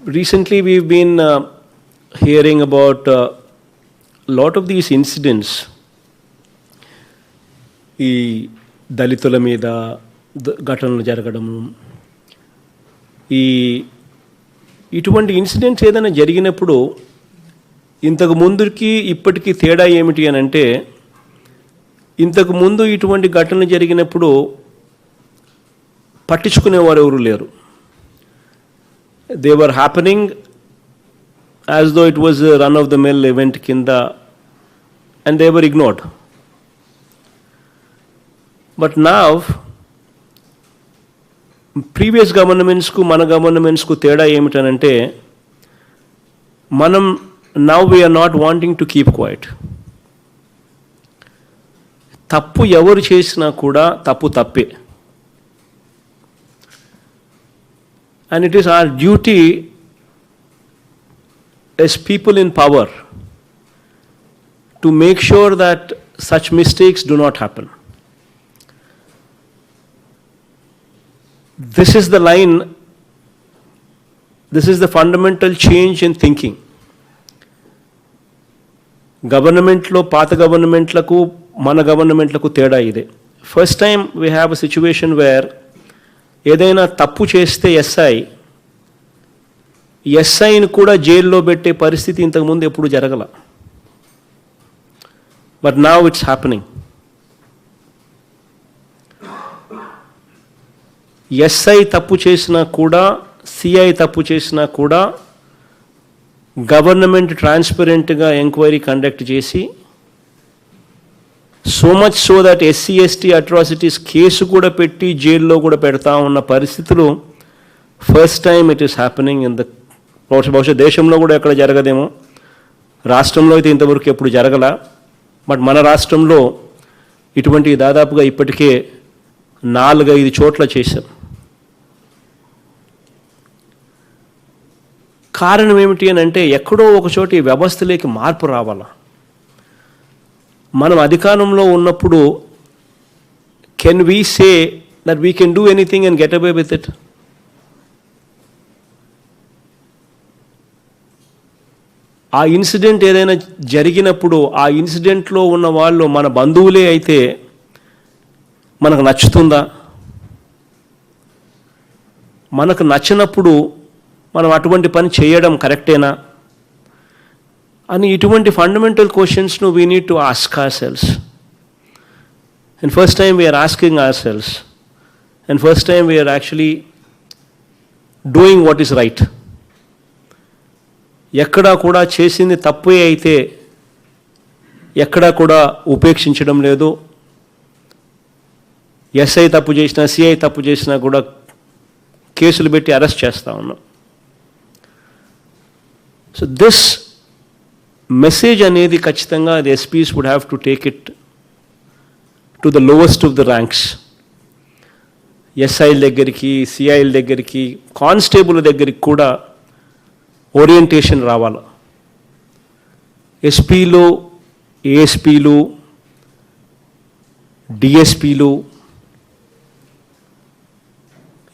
recently we've been hearing about a lot of these incidents. ఈ దళితుల మీద ఘటనలు జరగడము, ఇటువంటి ఇన్సిడెంట్స్ ఏదైనా జరిగినప్పుడు ఇంతకు ముందుకి ఇప్పటికీ తేడా ఏమిటి అని అంటే, ఇంతకు ముందు ఇటువంటి ఘటనలు జరిగినప్పుడు పట్టించుకునేవారు ఎవరు లేరు. They were happening as though it was run of the mill event కింద, and they were ignored. But now previous గవర్నమెంట్స్కు మన గవర్నమెంట్స్కు తేడా ఏమిటనంటే, మనం now we are not wanting to keep quiet. తప్పు ఎవరు చేసినా కూడా తప్పు తప్పే. And it is our duty as people in power to make sure that such mistakes do not happen. This is the line, this is the fundamental change in thinking. Government lo paata government laku mana government laku teda ide. First time we have a situation where ఏదైనా తప్పు చేస్తే ఎస్ఐని కూడా జైల్లో పెట్టే పరిస్థితి ఇంతకుముందు ఎప్పుడు జరగల. But now it's happening. SI తప్పు చేసినా కూడా, సిఐ తప్పు చేసినా కూడా గవర్నమెంట్ ట్రాన్స్పరెంట్గా ఎంక్వైరీ కండక్ట్ చేసి, so much so that SC ST atrocities case కూడా పెట్టి జైల్లో కూడా పెడతా ఉన్న పరిస్థితులు first time it is happening in the, బహుశా దేశంలో కూడా ఎక్కడ జరగదేమో, రాష్ట్రంలో అయితే ఇంతవరకు ఎప్పుడు జరగల. బట్ మన రాష్ట్రంలో ఇటువంటి దాదాపుగా ఇప్పటికే 4-5 చోట్ల చేశాం. కారణం ఏమిటి అని అంటే, ఎక్కడో ఒక చోట ఈ వ్యవస్థలోకి మార్పు రావాలా. మనం అధికారంలో ఉన్నప్పుడు can we say that we can do anything and get away with it? ఆ ఇన్సిడెంట్ ఏదైనా జరిగినప్పుడు ఆ ఇన్సిడెంట్లో ఉన్న వాళ్ళు మన బంధువులే అయితే మనకు నచ్చుతుందా? మనకు నచ్చినప్పుడు మనం అటువంటి పని చేయడం కరెక్టేనా అని ఇటువంటి ఫండమెంటల్ క్వశ్చన్స్ను we need to ask ourselves. And first time we are asking ourselves, and first time we are actually doing what is right. ఎక్కడా కూడా చేసింది తప్పే అయితే ఎక్కడా కూడా ఉపేక్షించడం లేదు. ఎస్ఐ తప్పు చేసినా, సిఐ తప్పు చేసినా కూడా కేసులు పెట్టి అరెస్ట్ చేస్తూ ఉన్నాం. సో దిస్ మెసేజ్ అనేది ఖచ్చితంగా the SPs would have to take it to the lowest of the ranks. ఎస్ఐల దగ్గరికి, సిఐల దగ్గరికి, కానిస్టేబుల్ దగ్గరికి కూడా ఓరియంటేషన్ రావాలి. ఎస్పీలు, ఏఎస్పీలు, డిఎస్పీలు,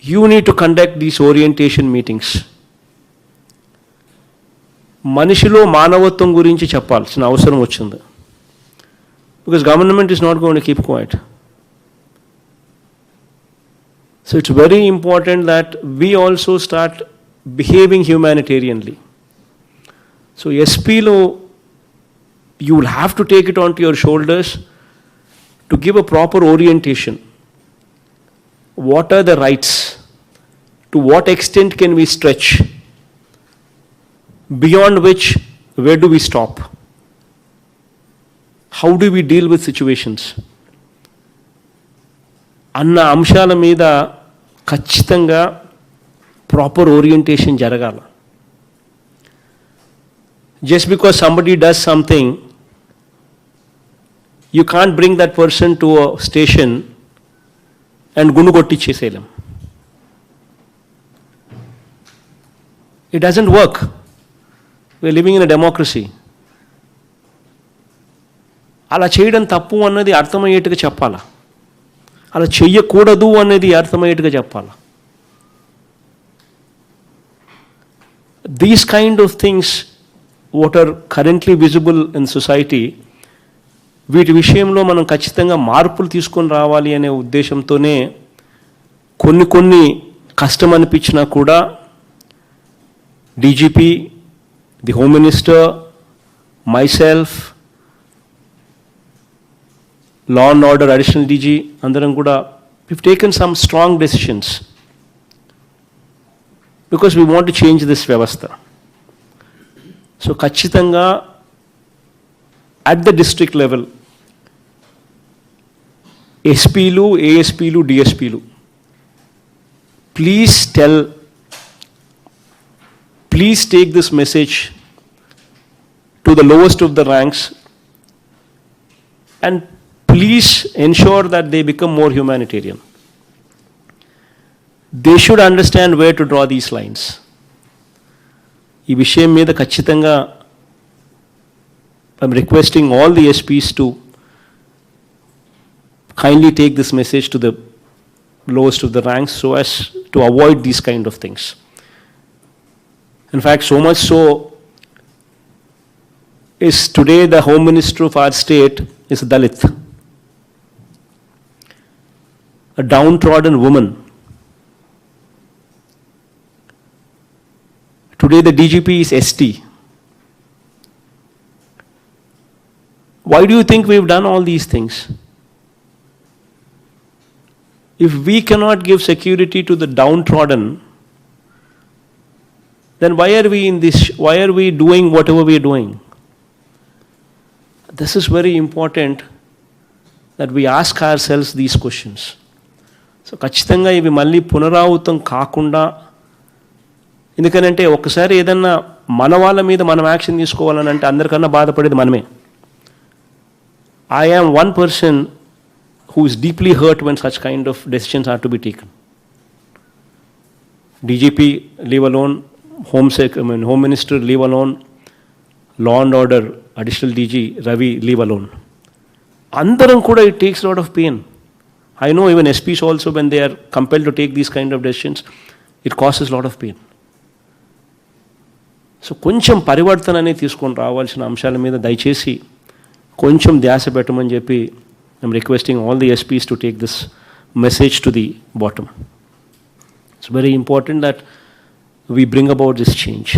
you need to conduct these orientation meetings. మనిషిలో మానవత్వం గురించి చెప్పాల్సిన అవసరం వచ్చింది. Because government is not going to keep quiet. So it's very important that we also start behaving humanitarianly. So ఎస్పీలో you will have to take it on to your shoulders to give a proper orientation. What are the rights? To what extent can we stretch? Beyond which, where do we stop? How do we deal with situations? అన్న అంశాల మీద ఖచ్చితంగా proper orientation జరగాల. Just because somebody does something, you can't bring that person to a station and గుండు కొట్టించేసేయలేం. It doesn't work. We are living in a democracy. అలా చేయడం తప్పు అన్నది అర్థమయ్యేట్టుగా చెప్పాలా, అలా చెయ్యకూడదు అనేది అర్థమయ్యేట్టుగా చెప్పాలా. These kind of things, what are currently visible in society, వీటి విషయంలో మనం ఖచ్చితంగా మార్పులు తీసుకొని రావాలి అనే ఉద్దేశంతోనే కొన్ని కష్టం అనిపించినా కూడా DGP, the home minister, myself, law and order additional DG, andaram kuda, we've taken some strong decisions because we want to change this vyavastha. So kachitanga at the district level, SPlu, ASPlu, DSPlu, please take this message to the lowest of the ranks and please ensure that they become more humanitarian. They should understand where to draw these lines. ఈ విషయం మీద ఖచ్చితంగా I'm requesting all the SPs to kindly take this message to the lowest of the ranks so as to avoid these kind of things. In fact, so much so is today the Home Minister of our state is a Dalit, a downtrodden woman. Today the DGP is ST. Why do you think we've done all these things? If we cannot give security to the downtrodden, then why are we doing whatever we are doing? This is very important that we ask ourselves these questions. So ఖచ్చితంగా ఇవి మళ్ళీ పునరావృతం కాకుండా, ఎందుకనంటే ఒక్కసారి ఏదన్నా మన వాళ్ళ మీద మనం యాక్షన్ తీసుకోవాలని అంటే అందరికన్నా బాధపడేది మనమే. I am one person who is deeply hurt when such kind of decisions are to be taken. DGP, leave alone. Home Minister, leave alone. Law and Order, Additional DG, Ravi, leave alone. Andaram kuda, it takes a lot of pain. I know even SPs also, when they are compelled to take these kind of decisions, it causes a lot of pain. So కొంచెం పరివర్తన అనేది తీసుకొని రావాల్సిన అంశాల మీద దయచేసి కొంచెం ధ్యాస పెట్టమని చెప్పి I'm requesting all the SPs to take this message to the bottom. It's very important that we bring about this change.